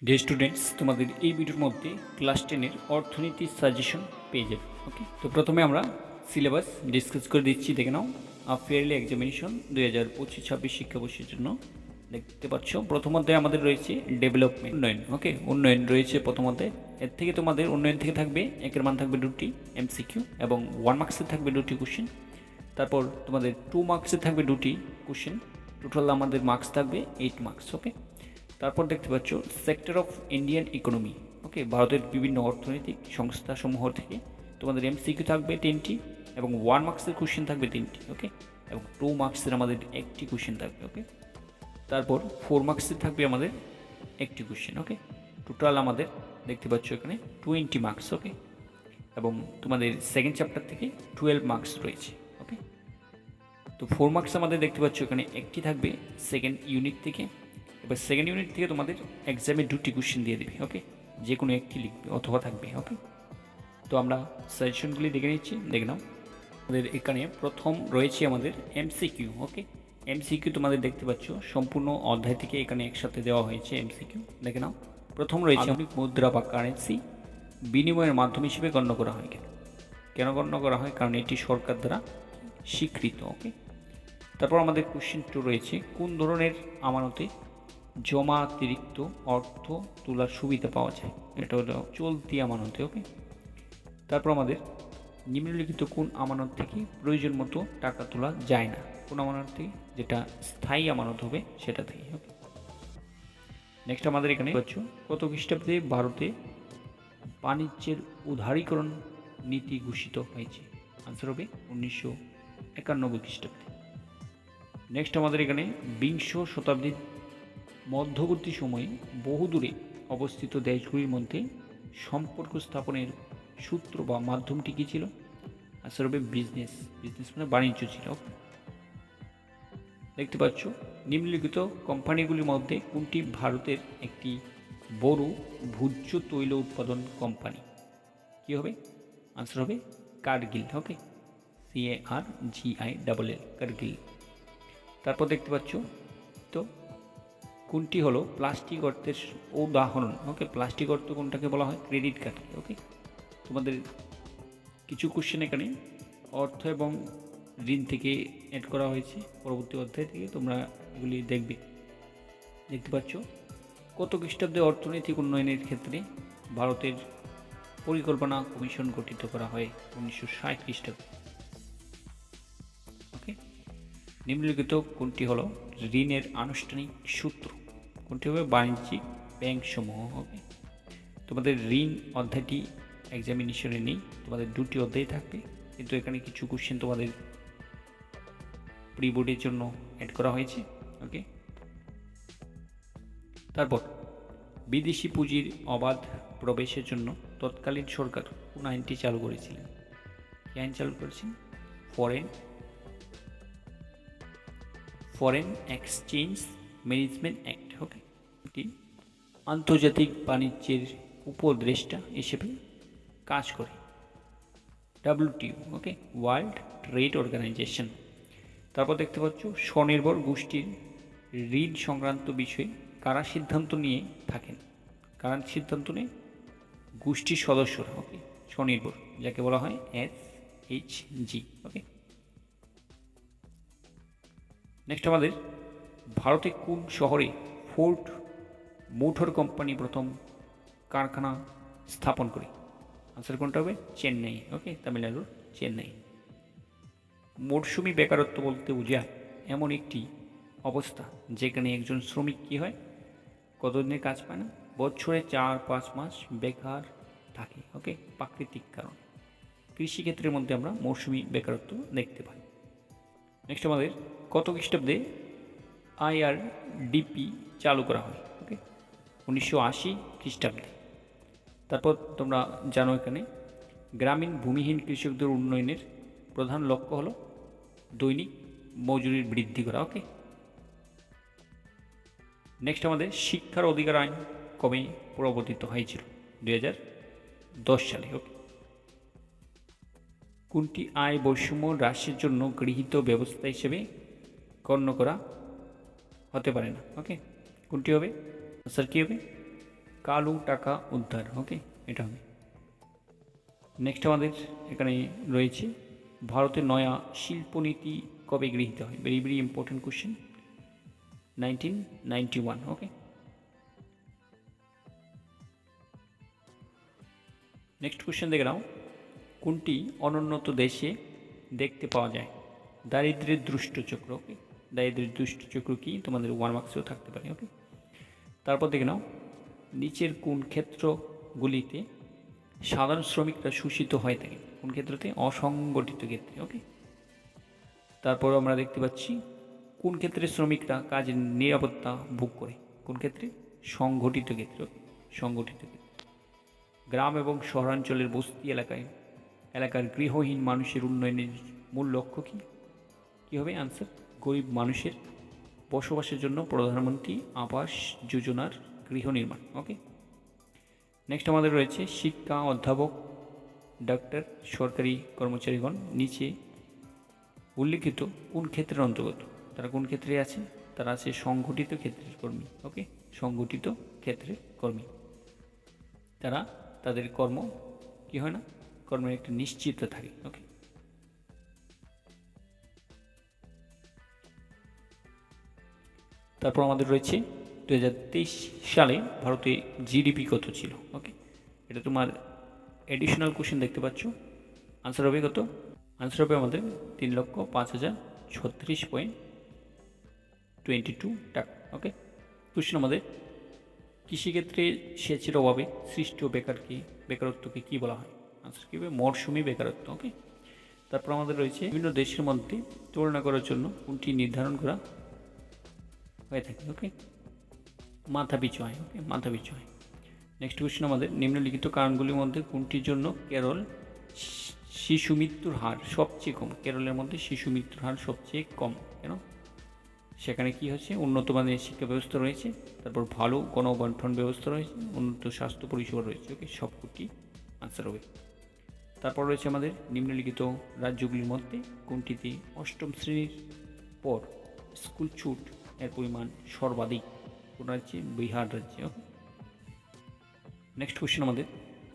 Dear students, তোমাদের এই ভিডিওর মধ্যে ক্লাস 10-এর অর্থনীতি সাজেশন পেয়ে যাবে। ওকে, তো প্রথমে আমরা সিলেবাস ডিসকাস করে দিচ্ছি, দেখে নাও। ফেয়ারলি এক্সামিনেশন 2025-26 শিক্ষাবর্ষের জন্য দেখতে পাচ্ছ প্রথম অধ্যায়ে আমাদের রয়েছে ডেভেলপমেন্ট, উন্নয়ন। ওকে, উন্নয়ন রয়েছে প্রথম অধ্যায়ে। এর থেকে তোমাদের উন্নয়ন থেকে থাকবে একের মান থাকবে 2টি এমসিকিউ এবং 1 মার্কসের থাকবে 2টি কোশ্চেন। তারপর তোমাদের 2 মার্কসের থাকবে 2টি কোশ্চেন। টোটাল আমাদের মার্কস থাকবে 8 মার্কস। ওকে, তারপর দেখতে পাচ্ছ সেক্টর অফ ইন্ডিয়ান ইকোনমি। ওকে, ভারতের বিভিন্ন অর্থনৈতিক সংস্থাসমূহ থেকে তোমাদের এমসিকিউ থাকবে 3টি এবং 1 মার্কসের কোশ্চেন থাকবে 3টি। ওকে, এবং 2 মার্কসের আমাদের একটি কোশ্চেন থাকবে। ওকে, তারপর 4 মার্কসের থাকবে আমাদের একটি কোশ্চেন। ওকে, টোটাল আমাদের দেখতে পাচ্ছ এখানে 20 মার্কস। ওকে, এবং তোমাদের সেকেন্ড চ্যাপ্টার থেকে 12 মার্কস রয়েছে। ওকে, তো 4 মার্কস আমাদের দেখতে পাচ্ছ এখানে একটি থাকবে সেকেন্ড ইউনিট থেকে। এবার সেকেন্ড ইউনিট থেকে তোমাদের এক্সামে 2টি কোশ্চেন দিয়ে দেবে। ওকে, যে কোনো একটি লিখবে অথবা থাকবে। ওকে, তো আমরা সাজেশনগুলি দেখে নিচ্ছি, দেখে নাও। আমাদের এখানে প্রথম রয়েছে আমাদের এমসিকিউ। ওকে, এমসিকিউ তোমাদের দেখতে পাচ্ছ সম্পূর্ণ অধ্যায় থেকে এখানে একসাথে দেওয়া হয়েছে এমসিকিউ, দেখে নাও। প্রথম রয়েছে আধুনিক মুদ্রা বা কারেন্সি বিনিময়ের মাধ্যম হিসেবে গণ্য করা হয়। কেন গণ্য করা হয়? কারণ এটি সরকার দ্বারা স্বীকৃত। ওকে, তারপর আমাদের কোশ্চেন 2 রয়েছে কোন ধরনের আমানতে জমাতিরিক্ত অর্থ তোলার সুবিধা পাওয়া যায়? এটা হলো চলতি আমানতে। ওকে, তারপর আমাদের নিম্নলিখিত কোন আমানত থেকে প্রয়োজন মতো টাকা তোলা যায় না? কোন আমানত থেকে? যেটা স্থায়ী আমানত হবে সেটা থেকে। ওকে, নেক্সট আমাদের এখানে কত খ্রিস্টাব্দে ভারতে বাণিজ্যের উদারীকরণ নীতি ঘোষিত হয়েছে? আনসার হবে 1991 খ্রিস্টাব্দে। নেক্সট আমাদের এখানে বিংশ শতাব্দীর মধ্যবর্তী সময়ে বহুদূরে অবস্থিত দেশগুলির মধ্যে সম্পর্ক স্থাপনের সূত্র বা মাধ্যমটি কী ছিল? আনসার হবে বিজনেস। বিজনেস মানে বাণিজ্য ছিল। দেখতে পাচ্ছ নিম্নলিখিত কোম্পানিগুলির মধ্যে কোনটি ভারতের একটি বড় ভোজ্য তৈল উৎপাদন কোম্পানি? কী হবে? আনসার হবে কার্গিল। ওকে, CARGILL, কার্গিল। তারপর দেখতে পাচ্ছ তো কোনটি হলো প্লাস্টিক অর্থের উদাহরণ? ওকে, প্লাস্টিক অর্থ কোনটাকে বলা হয়? ক্রেডিট কার্ডকে। ওকে, তোমাদের কিছু কোশ্চেন এখানে অর্থ এবং ঋণ থেকে অ্যাড করা হয়েছে পরবর্তী অধ্যায় থেকে, তোমরা এগুলি দেখবে। দেখতে পাচ্ছ কত খ্রিস্টাব্দে অর্থনৈতিক উন্নয়নের ক্ষেত্রে ভারতের পরিকল্পনা কমিশন গঠিত করা হয়? 1960 খ্রিস্টাব্দে। ওকে, নিম্নলিখিত কোনটি হলো ঋণের আনুষ্ঠানিক সূত্র? কোনটি হবে? বাণিজ্যিক ব্যাংকসমূহ। ওকে, তোমাদের ঋণ অধ্যায়টি এক্সামিনেশনে নেই, তোমাদের 2টি অধ্যায় থাকবে, কিন্তু এখানে কিছু কোশ্চেন তোমাদের প্রি বোর্ডের জন্য অ্যাড করা হয়েছে। ওকে, তারপর বিদেশি পুঁজির অবাধ প্রবেশের জন্য তৎকালীন সরকার কোন আইনটি চালু করেছিলেন? কি আইন চালু করেছেন? Foreign Exchange Management Act. Okay, এটি আন্তর্জাতিক বাণিজ্যের উপদেষ্টা হিসেবে কাজ করে। WTO, okay, World Trade Organization. তারপর দেখতে পাচ্ছ স্বনির্ভর গোষ্ঠীর ঋণ সংক্রান্ত বিষয়ে কারা সিদ্ধান্ত নিয়ে থাকেন? কারা সিদ্ধান্ত নেয়? গোষ্ঠীর সদস্যরা। ওকে, স্বনির্ভর, যাকে বলা হয় SHG। ওকে, নেক্সট আমাদের ভারতে কোন শহরে ফোর্ড মোটর কোম্পানি প্রথম কারখানা স্থাপন করে? আনসার কোনটা হবে? চেন্নাই। ওকে, তামিলনাড়ুর চেন্নাই। মরশুমি বেকারত্ব বলতে বোঝায় এমন একটি অবস্থা যেখানে একজন শ্রমিক কী হয়, কতদিনের কাজ পায় না, বছরে 4-5 মাস বেকার থাকে। ওকে, প্রাকৃতিক কারণ। কৃষিক্ষেত্রের মধ্যে আমরা মৌসুমি বেকারত্ব দেখতে পাই। নেক্সট আমাদের কত খ্রিস্টাব্দে IRDP চালু করা হয়? ওকে, 1980 খ্রিস্টাব্দে। তারপর তোমরা জানো এখানে গ্রামীণ ভূমিহীন কৃষকদের উন্নয়নের প্রধান লক্ষ্য হলো দৈনিক মজুরির বৃদ্ধি করা। ওকে, নেক্সট আমাদের শিক্ষার অধিকার আইন কবে প্রবর্তিত হয়েছিল? 2010 সালে। ওকে, কোনটি আয় বৈষম্য হ্রাসের জন্য গৃহীত ব্যবস্থা হিসেবে গণ্য করা হতে পারে না? ওকে, কোনটি হবে? স্যার কী হবে? কালো টাকা উদ্ধার। ওকে, এটা হবে। নেক্সট আমাদের এখানে রয়েছে ভারতের নয়া শিল্পনীতি কবে গৃহীত হয়? Very very important question. 1991। ওকে, নেক্সট কোশ্চেন দেখে নাও, কোনটি অনুন্নত দেশে দেখতে পাওয়া যায়? দারিদ্র্যের দুষ্টচক্র। ওকে, দারিদ্র্যের দুষ্টচক্র কি তোমাদের 1 মার্কসেও থাকতে পারে। ওকে, তারপর দেখে নাও, নিচের কোন ক্ষেত্রগুলিতে সাধারণ শ্রমিকরা শোষিত হয়ে থাকে? কোন ক্ষেত্রতে? অসংগঠিত ক্ষেত্রে। ওকে, তারপর আমরা দেখতে পাচ্ছি কোন ক্ষেত্রে শ্রমিকরা কাজের নিরাপত্তা ভোগ করে? কোন ক্ষেত্রে? সংগঠিত ক্ষেত্রে। সংগঠিত ক্ষেত্রে। গ্রাম এবং শহরাঞ্চলের বস্তি এলাকার গৃহহীন মানুষের উন্নয়নের মূল লক্ষ্য কী? কী হবে আনসার? গরিব মানুষের বসবাসের জন্য প্রধানমন্ত্রী আবাস যোজনার গৃহ নির্মাণ। ওকে, নেক্সট আমাদের রয়েছে শিক্ষা, অধ্যাপক, ডাক্তার, সরকারি কর্মচারীগণ নিচে উল্লিখিত কোন ক্ষেত্রের অন্তর্গত? তারা কোন ক্ষেত্রে আছে? তারা আছে সংগঠিত ক্ষেত্রের কর্মী। ওকে, সংগঠিত ক্ষেত্রের কর্মী। তারা তাদের কর্ম কি হয় না, কর্মের একটা নিশ্চিত থাকে। ওকে, তারপর আমাদের রয়েছে 2023 সালে ভারতে জিডিপি কত ছিল? ওকে, এটা তোমার এডিশনাল কোশ্চেন দেখতে পাচ্ছ। আনসার হবে কত? আনসার হবে আমাদের 3,05,036.22 টাকা। ওকে, কোশ্চেন আমাদের কৃষিক্ষেত্রে সেচের অভাবে সৃষ্ট বেকারত্বকে কী বলা হয়? আনসার কী হবে? মরশুমি বেকারত্ব। ওকে, তারপর আমাদের রয়েছে বিভিন্ন দেশের মধ্যে তুলনা করার জন্য কোনটি নির্ধারণ করা হয়ে থাকে? ওকে, মাথাপিছু আয়। ওকে, মাথাপিছু আয়। নেক্সট কোশ্চেন আমাদের নিম্নলিখিত কারণগুলির মধ্যে কোনটির জন্য কেরল শিশু মৃত্যুর হার সবচেয়ে কম? কেরলের মধ্যে শিশু মৃত্যুর হার সবচেয়ে কম কেন? সেখানে কি হচ্ছে? উন্নত মানের শিক্ষা ব্যবস্থা রয়েছে, তারপর ভালো গণবন্টন ব্যবস্থা রয়েছে, উন্নত স্বাস্থ্য পরিষেবা রয়েছে। ওকে, সবকটি আনসার হবে। তারপর রয়েছে আমাদের নিম্নলিখিত রাজ্যগুলির মধ্যে কোনটিতে অষ্টম শ্রেণীর পর স্কুল ছুট এর পরিমাণ সর্বাধিক? কোন রাজ্যে? বিহার রাজ্যে। ওকে, নেক্সট কোশ্চেন আমাদের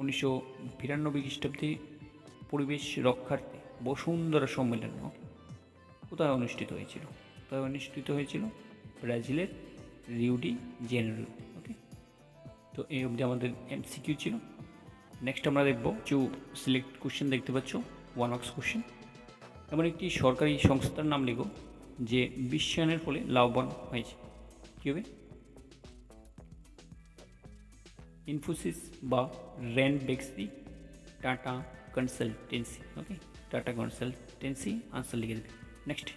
1992 খ্রিস্টাব্দে পরিবেশ রক্ষার্থে বসুন্ধরা সম্মেলন কোথায় অনুষ্ঠিত হয়েছিল? কোথায় অনুষ্ঠিত হয়েছিল? ব্রাজিলের রিও ডি জেনেরো। ওকে, তো এই অবধি আমাদের এমসিকিউ ছিল। নেক্সট আমরা দেখব কিছু সিলেক্ট কোশ্চেন দেখতে পাচ্ছ, 1 মার্কস কোশ্চেন। এমন একটি সরকারি সংস্থার নাম লিখো যে বিশ্বায়নের ফলে লাভবান হয়েছে। কী হবে? ইনফোসিস বা র্যান্ড বেক্সি, টাটা কনসালটেন্সি। ওকে, টাটা কনসালটেন্সি আনসার লিখে দেবে। নেক্সট,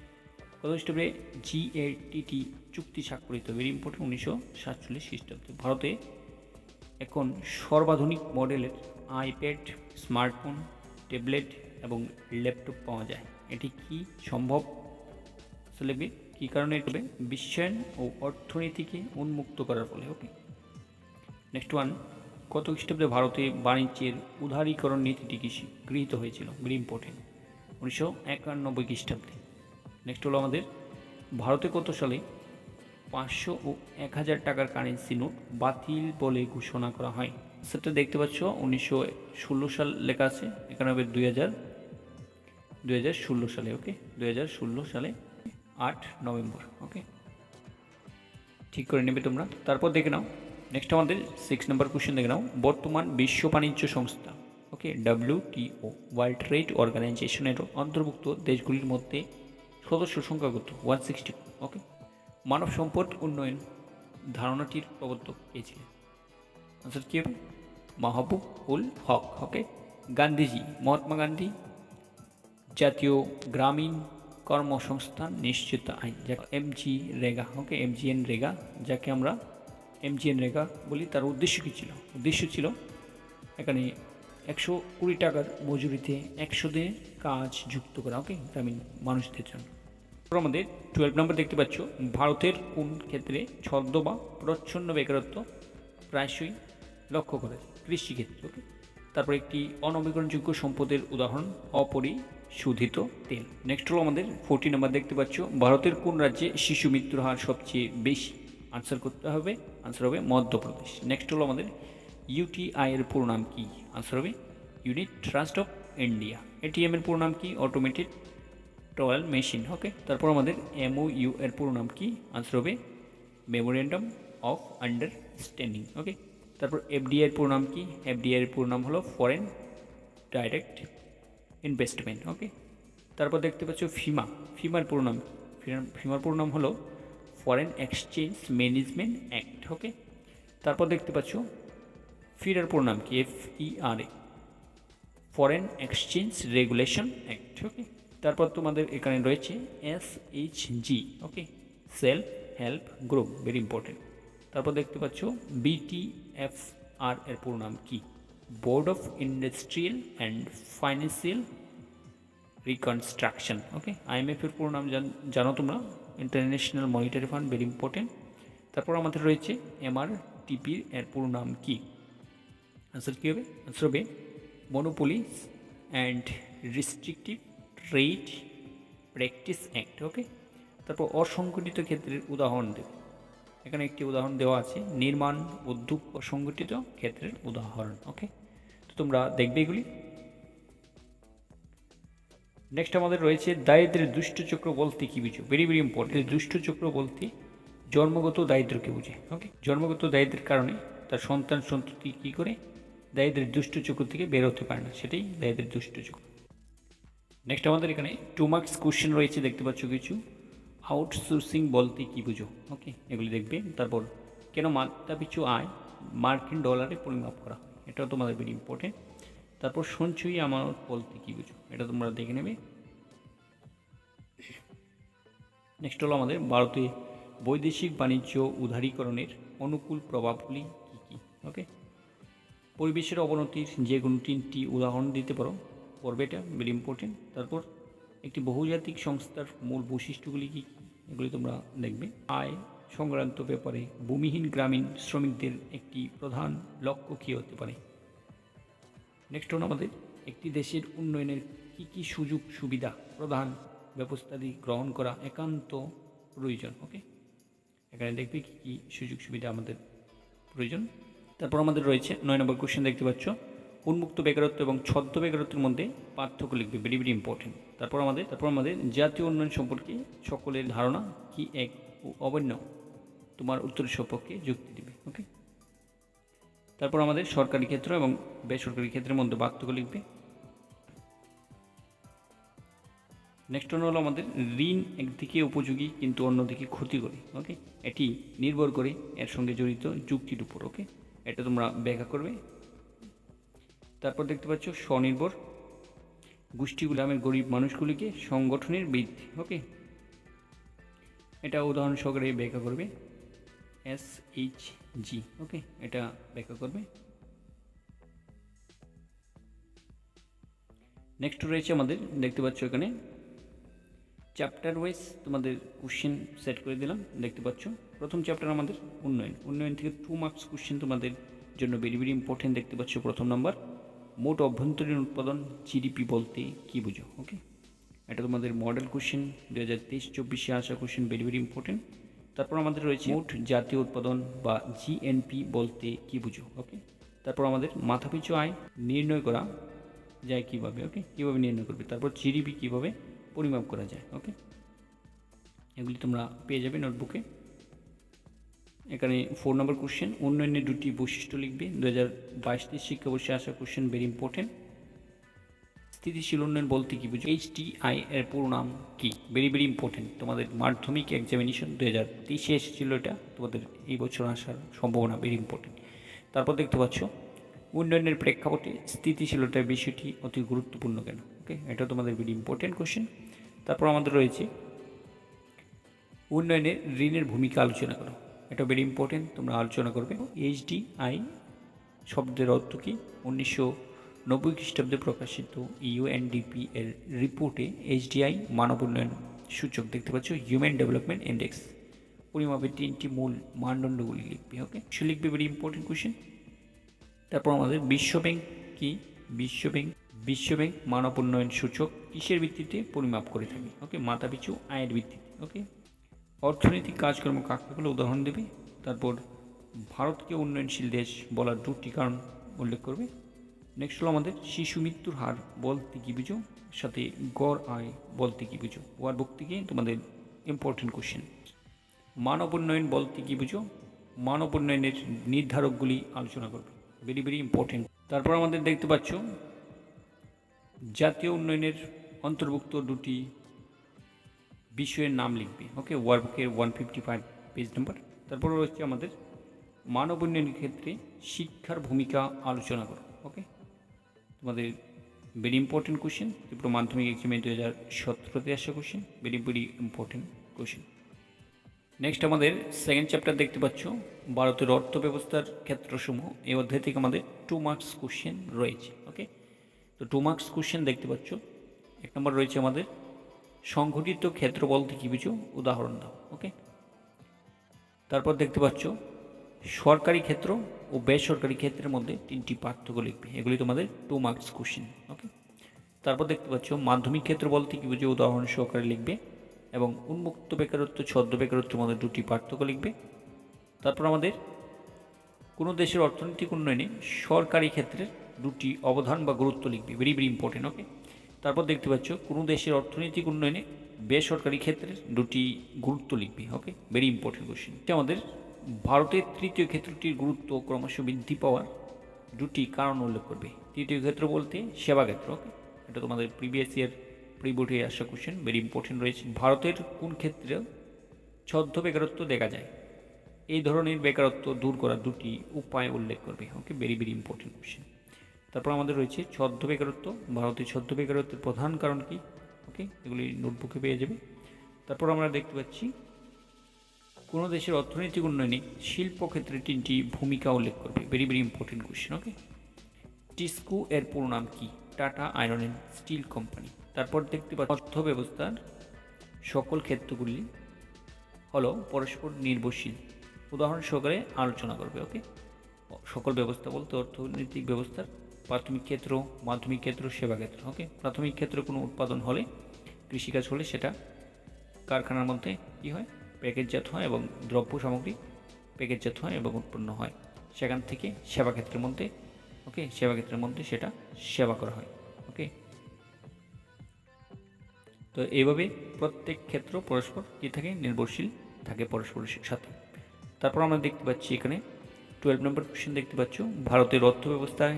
কত খ্রিস্টাব্দে GATT চুক্তি স্বাক্ষরিত? ভেরি ইম্পর্টেন্ট, 1947 খ্রিস্টাব্দে। ভারতে এখন সর্বাধুনিক মডেলের আইপ্যাড, স্মার্টফোন, ট্যাবলেট এবং ল্যাপটপ পাওয়া যায়। এটি কি সম্ভব? আসলে কী কারণে এটা হবে? বিশ্বায়ন ও অর্থনীতিকে উন্মুক্ত করার ফলে। ওকে, নেক্সট ওয়ান, কত খ্রিস্টাব্দে ভারতে বাণিজ্যের উদারীকরণ নীতিটি গৃহীত হয়েছিল? ভেরি ইম্পর্টেন্ট, 1991 খ্রিস্টাব্দে। নেক্সট হলো আমাদের ভারতে কত সালে 500 ও 1000 টাকার কারেন্সি নোট বাতিল বলে ঘোষণা করা হয়? সেটা দেখতে পাচ্ছ 1916 সাল লেখা আছে, এখানে হবে 2016 সালে। ওকে, 2016 সালে 8 নভেম্বর। ওকে, ঠিক করে নেবে তোমরা। তারপর দেখে নাও নেক্সট আমাদের 6 নম্বর কোশ্চেন দেখে নাও, বর্তমান বিশ্ব বাণিজ্য সংস্থা, ওকে, WTO ওয়ার্ল্ড ট্রেড অর্গানাইজেশনের অন্তর্ভুক্ত দেশগুলির মধ্যে সদস্য সংখ্যা কত? 160। ওকে, মানব সম্পদ উন্নয়ন ধারণাটির প্রবর্তক কে ছিলেন? আনসার কী হবে? মাহবুব উল হক। ওকে, গান্ধীজি, মহাত্মা গান্ধী, জাতীয় গ্রামীণ কর্মসংস্থান নিশ্চিত আইন, যাকে MGNREGA। ওকে, MGNREGA, যাকে আমরা MGNREGA বলি, তার উদ্দেশ্য কী ছিল? উদ্দেশ্য ছিল এখানে 120 টাকার মজুরিতে 100 দিনের কাজ যুক্ত করা। ওকে, গ্রামীণ মানুষদের জন্য। আমাদের 12 নম্বর দেখতে পাচ্ছ, ভারতের কোন ক্ষেত্রে ছদ্ম বা প্রচ্ছন্ন বেকারত্ব প্রায়শই লক্ষ্য করে? কৃষিক্ষেত্রে। ওকে, তারপর একটি অনবীকরণযোগ্য সম্পদের উদাহরণ অপরিশোধিত তেল। নেক্সট হলো আমাদের 14 নম্বর দেখতে পাচ্ছ, ভারতের কোন রাজ্যে শিশু মৃত্যুর হার সবচেয়ে বেশি? আনসার করতে হবে, আনসার হবে মধ্যপ্রদেশ। নেক্সট হলো আমাদের ইউটিআই এর পুরো নাম কি? আনসার হবে unit trust of India. ATM এর পুরো নাম কি? Automated teller machine. ওকে, তারপর আমাদের এমওইউ এর পুরো নাম কি? আনসার হবে মেমোরেন্ডাম অফ আন্ডারস্ট্যান্ডিং। ওকে, তারপর এফডিআই এর পুরো নাম কি? এফডিআই এর পুরো নাম হলো ফরেন ডাইরেক্ট ইনভেস্টমেন্ট। ওকে, তারপর দেখতে পাচ্ছ ফিমা। ফিমার পুরো নাম, ফিমার পুরো নাম হলো Foreign Exchange Management Act. Okay, তারপর দেখতে পাচ্ছ ফিরার পুরো নাম কি? FERA, Foreign Exchange Regulation Act. Okay, তারপর তোমাদের এখানে রয়েছে SHG. Okay, self help group, very important. তারপর দেখতে পাচ্ছ বিটিএফআর এর পুরো নাম কি? Board of Industrial and Financial Reconstruction. Okay, IMF এর পুরো নাম জানো তোমরা, International Monetary Fund, very important. তারপর আমাদের রয়েছে এমআরটিপি এর পুরো নাম কি? আনসার কী হবে? আনসার হবে Monopolies and Restrictive Trade Practices Act. Okay, তারপর অসংগঠিত ক্ষেত্রের উদাহরণ দেবে। এখানে একটি উদাহরণ দেওয়া আছে, নির্মাণ উদ্যোগ অসংগঠিত ক্ষেত্রের উদাহরণ। ওকে, তো তোমরা দেখবে এগুলি। নেক্সট আমাদের রয়েছে দারিদ্র্যের দুষ্টচক্র বলতে কী বুঝো? Very very important. দুষ্টচক্র বলতে জন্মগত দারিদ্র্যকে বুঝে। ওকে, জন্মগত দারিদ্র্যের কারণে তার সন্তান সন্ততি কী করে দারিদ্র্যের দুষ্টচক্র থেকে বের হতে পারে না, সেটাই দারিদ্র্যের দুষ্টচক্র। নেক্সট আমাদের এখানে 2 মার্কস কোশ্চেন রয়েছে, দেখতে পাচ্ছ কিছু। আউটসোর্সিং বলতে কী বুঝো? ওকে, এগুলি দেখবে। তারপর কেন মাথাপিছু আয় মার্কিন ডলারে পরিমাপ করা হয়, এটাও তোমাদের ভেরি ইম্পর্টেন্ট। তারপর সঞ্চয়ী আমানত বলতে কী বুঝো? এটা তোমরা দেখে নেবে। নেক্সট হলো আমাদের ভারতে বৈদেশিক বাণিজ্য উদারীকরণের অনুকূল প্রভাবগুলি কী কী? ওকে, পরিবেশের অবনতির যে কোনো 3টি উদাহরণ দিতে পারো, পড়বে, এটা ভেরি ইম্পর্টেন্ট। তারপর একটি বহুজাতিক সংস্থার মূল বৈশিষ্ট্যগুলি কী কী, এগুলি তোমরা দেখবে। আয় সংক্রান্ত ব্যাপারে ভূমিহীন গ্রামীণ শ্রমিকদের একটি প্রধান লক্ষ্য কী হতে পারে? নেক্সট হলো আমাদের একটি দেশের উন্নয়নের কী কী সুযোগ সুবিধা প্রধান ব্যবস্থাদি গ্রহণ করা একান্ত প্রয়োজন। ওকে, এখানে দেখবে কী কী সুযোগ সুবিধা আমাদের প্রয়োজন। তারপর আমাদের রয়েছে 9 নম্বর কোশ্চেন, দেখতে পাচ্ছ উন্মুক্ত বেকারত্ব এবং ছদ্ম বেকারত্বের মধ্যে পার্থক্য লিখবে, ভেরি ভেরি ইম্পর্টেন্ট। তারপর আমাদের জাতীয় উন্নয়ন সম্পর্কে সকলের ধারণা কি এক ও অবন্য, তোমার উত্তরের সপক্ষে যুক্তি দিবে। ওকে, তারপর আমাদের সরকারি ক্ষেত্র এবং বেসরকারি ক্ষেত্রের মধ্যে পার্থক্য লিখবে। নেক্সট হলো আমাদের ঋণ একদিকে উপযোগী কিন্তু অন্যদিকে ক্ষতি করে। ওকে, এটি নির্ভর করে এর সঙ্গে জড়িত যুক্তির উপর। ওকে, এটা তোমরা ব্যাখ্যা করবে। তারপর দেখতে পাচ্ছ স্বনির্ভর গোষ্ঠীগুলি গ্রামের গরিব মানুষগুলিকে সংগঠনের বৃদ্ধি। ওকে, এটা উদাহরণ সহকারে ব্যাখ্যা করবে, এসএইচজি। ওকে, এটা ব্যাখ্যা করবে। নেক্সট রয়েছে আমাদের, দেখতে পাচ্ছ এখানে চ্যাপ্টার ওয়াইজ তোমাদের কোশ্চেন সেট করে দিলাম, দেখতে পাচ্ছ। প্রথম চ্যাপ্টার আমাদের উন্নয়ন থেকে 2 মার্কস কোশ্চেন তোমাদের জন্য ভেরি ভেরি ইম্পর্টেন্ট, দেখতে পাচ্ছ। প্রথম নাম্বার, মোট অভ্যন্তরীণ উৎপাদন জিডিপি বলতে কী বুঝো? ওকে, এটা তোমাদের মডেল কোশ্চেন 2023-24 আসা কোশ্চেন, ভেরি ভেরি ইম্পর্টেন্ট। তারপর আমাদের রয়েছে মোট জাতীয় উৎপাদন বা জিএনপি বলতে কী বুঝো? ওকে, তারপর আমাদের মাথাপিছু আয় নির্ণয় করা যায় কীভাবে? ওকে, কীভাবে নির্ণয় করবে? তারপর জিডিপি কীভাবে পরিমাপ করা যায়? ওকে, এগুলি তোমরা পেয়ে যাবে নোটবুকে। এখানে 4 নম্বর কোশ্চেন, উন্নয়নের 2টি বৈশিষ্ট্য লিখবে, 2022-23 শিক্ষাবর্ষে আসা কোশ্চেন, ভেরি ইম্পর্টেন্ট। স্থিতিশীল উন্নয়ন বলতে কী বুঝো? এইচটিআই এর পুরো নাম কি? ভেরি ভেরি ইম্পর্টেন্ট, তোমাদের মাধ্যমিক এক্সামিনেশন 2023-এ এসেছিল, এটা তোমাদের এই বছর আসার সম্ভাবনা, ভেরি ইম্পর্টেন্ট। তারপর দেখতে পাচ্ছ উন্নয়নের প্রেক্ষাপটে স্থিতিশীলতার বিষয়টি অতি গুরুত্বপূর্ণ কেন? ওকে, এটা তোমাদের ভেরি ইম্পর্টেন্ট কোশ্চেন। তারপর আমাদের রয়েছে উন্নয়নে ঋণের ভূমিকা আলোচনা করো, এটা ভেরি ইম্পর্টেন্ট, তোমরা আলোচনা করবে। এইচডিআই শব্দের অর্থ কী? 1990 খ্রিস্টাব্দে প্রকাশিত ইউএনডিপি এর রিপোর্টে এইচডিআই মানব উন্নয়ন সূচক, দেখতে পাচ্ছ, হিউম্যান ডেভেলপমেন্ট ইন্ডেক্স পরিমাপের 3টি মূল মানদণ্ডগুলি লিখবে। ওকে, সে লিখবে, ভেরি ইম্পর্টেন্ট কোশ্চেন। তারপর আমাদের বিশ্বব্যাংক কি? বিশ্বব্যাংক মানব উন্নয়ন সূচক কিসের ভিত্তিতে পরিমাপ করে থাকে? ওকে, মাথাপিছু আয়ের ভিত্তিতে। ওকে, অর্থনৈতিক কাজকর্ম কাকে বলে? উদাহরণ দেবে, তারপর ভারতকে উন্নয়নশীল দেশ বলার 2টি কারণ উল্লেখ করবে। নেক্সট হলো আমাদের শিশু মৃত্যুর হার বলতে কী বুঝো, সাথে গড় আয় বলতে কী বুঝো। ওয়ার্কবুক থেকে তোমাদের ইম্পর্টেন্ট কোশ্চেন। মানব উন্নয়ন বলতে কী বুঝো, মানব উন্নয়নের নির্ধারকগুলি আলোচনা করবে, ভেরি ভেরি ইম্পর্টেন্ট। তারপর আমাদের দেখতে পাচ্ছ জাতীয় উন্নয়নের অন্তর্ভুক্ত 2টি বিষয়ের নাম লিখবে। ওকে, ওয়ার্কবুকের 155 পেজ নাম্বার। তারপর রয়েছে আমাদের মানব উন্নয়নের ক্ষেত্রে শিক্ষার ভূমিকা আলোচনা করো। ওকে, তোমাদের ভেরি ইম্পর্টেন্ট কোশ্চেন, ত্রিপুরা মাধ্যমিক এক্সামে 2017-তে আসা question, very very important question. Next আমাদের সেকেন্ড চ্যাপ্টার দেখতে পাচ্ছ ভারতের অর্থ ব্যবস্থার ক্ষেত্রসমূহ। এই অধ্যায় থেকে আমাদের 2 মার্কস কোশ্চেন রয়েছে। ওকে, তো 2 মার্কস কোশ্চেন দেখতে পাচ্ছ। 1 নম্বর রয়েছে আমাদের সংঘটিত ক্ষেত্র বলতে কী বুঝো, উদাহরণ দাও। ওকে, তারপর দেখতে পাচ্ছ সরকারি ক্ষেত্র ও বেসরকারি ক্ষেত্রের মধ্যে 3টি পার্থক্য লিখবে, এগুলি তোমাদের 2 মার্কস কোশ্চেন। ওকে, তারপর দেখতে পাচ্ছ মাধ্যমিক ক্ষেত্র বলতে কী বুঝো, উদাহরণ সহকারে লিখবে, এবং উন্মুক্ত বেকারত্ব ছদ্ম বেকারত্বের মধ্যে 2টি পার্থক্য লিখবে। তারপর আমাদের কোনো দেশের অর্থনৈতিক উন্নয়নে সরকারি ক্ষেত্রের 2টি অবদান বা গুরুত্ব লিখবে, ভেরি ভেরি ইম্পর্টেন্ট। ওকে, তারপর দেখতে পাচ্ছ কোনো দেশের অর্থনৈতিক উন্নয়নে বেসরকারি ক্ষেত্রের 2টি গুরুত্ব লিখবে। ওকে, ভেরি ইম্পর্টেন্ট কোশ্চেন। এটা আমাদের ভারতের তৃতীয় ক্ষেত্রটির গুরুত্ব ক্রমশ বৃদ্ধি পাওয়ার 2টি কারণ উল্লেখ করবে। তৃতীয় ক্ষেত্র বলতে সেবা ক্ষেত্র। ওকে, এটা তোমাদের প্রিভিয়াস ইয়ার প্রিবোর্ডে আসা কোশ্চেন, ভেরি ইম্পর্টেন্ট রয়েছে। ভারতের কোন ক্ষেত্রে ছদ্ম বেকারত্ব দেখা যায়, এই ধরনের বেকারত্ব দূর করার 2টি উপায় উল্লেখ করবে। ওকে, ভেরি ভেরি ইম্পর্টেন্ট কোশ্চেন। তারপর আমাদের রয়েছে ছদ্ম বেকারত্ব, ভারতের ছদ্ম বেকারত্বের প্রধান কারণ কি। ওকে, এগুলি নোটবুকে পেয়ে যাবে। তারপর আমরা দেখতে পাচ্ছি কোনো দেশের অর্থনৈতিক উন্নয়নে শিল্প ক্ষেত্রে 3টি ভূমিকা উল্লেখ করবে, ভেরি ভেরি ইম্পর্টেন্ট কোশ্চেন। ওকে, টিস্কো এর পুরো নাম কি, tata iron and steel company. তারপর দেখতে পাচ্ছি অর্থ ব্যবস্থার সকল ক্ষেত্রগুলি হলো পরস্পর নির্ভরশীল, উদাহরণ সহকারে আলোচনা করবে। ওকে, সকল ব্যবস্থা বলতে অর্থনৈতিক ব্যবস্থার প্রাথমিক ক্ষেত্র, মাধ্যমিক ক্ষেত্র, সেবা ক্ষেত্র। ওকে, প্রাথমিক ক্ষেত্রে কোনো উৎপাদন হলে, কৃষিকাজ হলে সেটা কারখানার মধ্যে কী হয়, প্যাকেটজাত হয় এবং দ্রব্য সামগ্রী প্যাকেটজাত হয় এবং উৎপন্ন হয়, সেখান থেকে সেবা ক্ষেত্রের মধ্যে, ওকে, সেবা ক্ষেত্রের মধ্যে সেটা সেবা করা হয়। ওকে, তো এইভাবে প্রত্যেক ক্ষেত্র পরস্পর কী থাকে, নির্ভরশীল থাকে পরস্পরের সাথে। তারপর আমরা দেখতে পাচ্ছি এখানে 12 নম্বর কোশ্চেন দেখতে পাচ্ছ, ভারতের অর্থ ব্যবস্থায়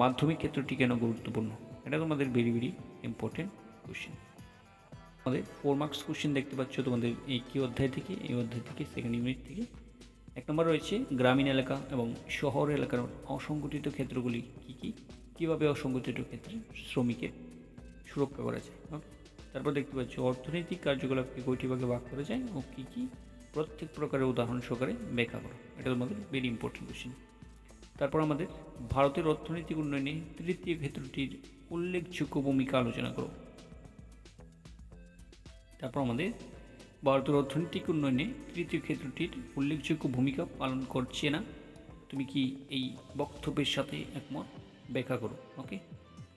মাধ্যমিক ক্ষেত্রটি কেন গুরুত্বপূর্ণ। এটা তোমাদের ভেরি ভেরি ইম্পর্টেন্ট কোশ্চেন। আমাদের 4 মার্কস কোশ্চেন দেখতে পাচ্ছ তোমাদের এই কি অধ্যায় থেকে, এই অধ্যায় থেকে সেকেন্ড ইউনিট থেকে। 1 নম্বর রয়েছে গ্রামীণ এলাকা এবং শহর এলাকার অসংগঠিত ক্ষেত্রগুলি কী কী, কীভাবে অসংগঠিত ক্ষেত্রে শ্রমিকের সুরক্ষা করা যায়। তারপর দেখতে পাচ্ছ অর্থনৈতিক কার্যকলাপকে কয়টি ভাগে ভাগ করা যায় ও কী কী, প্রত্যেক প্রকারের উদাহরণ সহকারে ব্যাখ্যা করো, এটা তোমাদের ভেরি ইম্পর্টেন্ট কোশ্চেন। তারপর আমাদের ভারতের অর্থনৈতিক উন্নয়নে তৃতীয় ক্ষেত্রটির উল্লেখযোগ্য ভূমিকা আলোচনা করো। তারপর আমাদের ভারতের অর্থনৈতিক উন্নয়নে তৃতীয় ক্ষেত্রটির উল্লেখযোগ্য ভূমিকা পালন করছে না, তুমি কি এই বক্তব্যের সাথে একমত, ব্যাখ্যা করো। ওকে,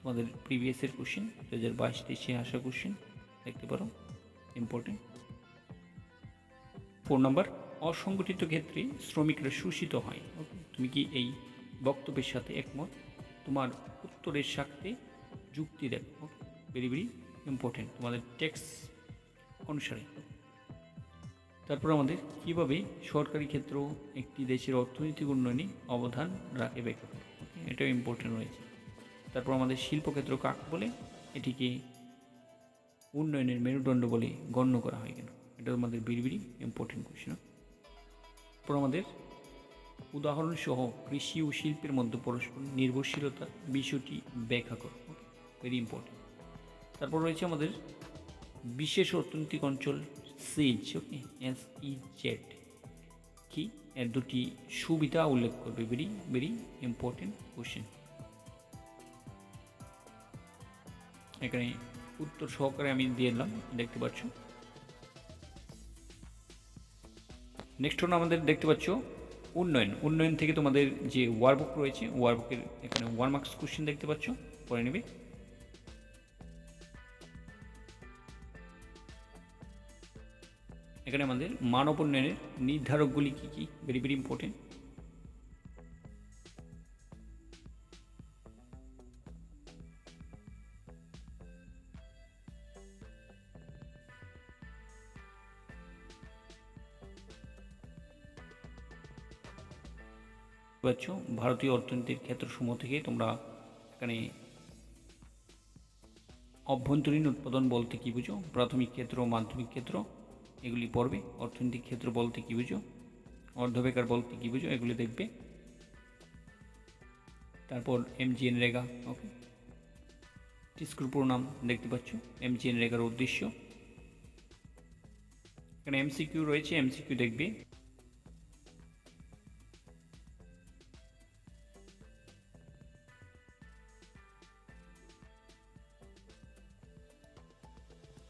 তোমাদের প্রিভিয়াসের কোশ্চেন 2022-23 আসা কোশ্চেন দেখতে পারো, ইম্পর্টেন্ট। 4 নম্বর অসংগঠিত ক্ষেত্রে শ্রমিকরা শোষিত হয়। ওকে, তুমি কি এই বক্তব্যের সাথে একমত, তোমার উত্তরের সাথে যুক্তি দেখো। ওকে, ভেরি ভেরি ইম্পর্টেন্ট তোমাদের টেক্সট অনুসারে। তারপর আমাদের কীভাবে সরকারি ক্ষেত্র একটি দেশের অর্থনৈতিক উন্নয়নে অবদান রাখে ব্যাখ্যা করো। ওকে, এটাও ইম্পর্টেন্ট রয়েছে। তারপর আমাদের শিল্পক্ষেত্র কাকে বলে, এটিকে উন্নয়নের মেরুদণ্ড বলে গণ্য করা হয় কেন, এটা আমাদের ভেরি ভেরি ইম্পর্টেন্ট কোশ্চেন। তারপর আমাদের উদাহরণ সহ কৃষি ও শিল্পের মধ্যে পরস্পর নির্ভরশীলতার বিষয়টি ব্যাখ্যা করো, ভেরি ইম্পর্টেন্ট। তারপর রয়েছে আমাদের বিশেষ অর্থনৈতিক অঞ্চল সিজ, ওকে, SEZ কি, এর 2টি সুবিধা উল্লেখ করবে, ভেরি ভেরি ইম্পর্টেন্ট কোশ্চেন। এখানে উত্তর সহকারে আমি দিয়ে দিলাম, দেখতে পাচ্ছ। নেক্সট হলো আমাদের দেখতে পাচ্ছ উন্নয়ন। উন্নয়ন থেকে তোমাদের যে ওয়ার্কবুক রয়েছে, ওয়ার্কবুকের এখানে 1 মার্কস কোশ্চেন দেখতে পাচ্ছ, পড়ে নেবে। এখানে আমাদের মানব উন্নয়নের নির্ধারকগুলি কী কী, ভেরি ভেরি ইম্পর্টেন্ট। পাচ্ছ ভারতীয় অর্থনীতির ক্ষেত্রসমূহ থেকে তোমরা এখানে অভ্যন্তরীণ উৎপাদন বলতে কী বুঝো, প্রাথমিক ক্ষেত্র, মাধ্যমিক ক্ষেত্র এগুলি পড়বে। অর্থনৈতিক ক্ষেত্র বলতে কী বুঝো, অর্ধবেকার বলতে কী বুঝো, এগুলি দেখবে। তারপর MGNরেগা, ওকে, টিস্কুর প্রণাম দেখতে পাচ্ছ, MGNরেগার উদ্দেশ্য। এখানে MCQ রয়েছে, MCQ দেখবে।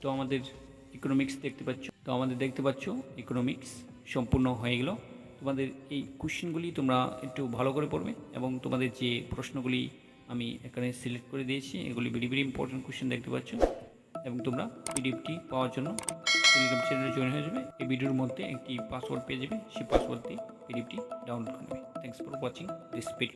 তো আমাদের ইকোনমিক্স দেখতে পাচ্ছ ইকোনমিক্স সম্পূর্ণ হয়ে গেল। তোমাদের এই কোশ্চেনগুলি তোমরা একটু ভালো করে পড়বে এবং তোমাদের যে প্রশ্নগুলি আমি এখানে সিলেক্ট করে দিয়েছি এগুলি ভেরি ভেরি ইম্পর্টেন্ট কোশ্চেন দেখতে পাচ্ছ। এবং তোমরা পিডিএফটি পাওয়ার জন্য টেলিগ্রাম চ্যানেলে জয়েন হয়ে যাবে। এই ভিডিওর মধ্যে একটি পাসওয়ার্ড পেয়ে যাবে, সেই পাসওয়ার্ড দিয়ে পিডিএফটি ডাউনলোড করে নেবে। Thanks for watching this video.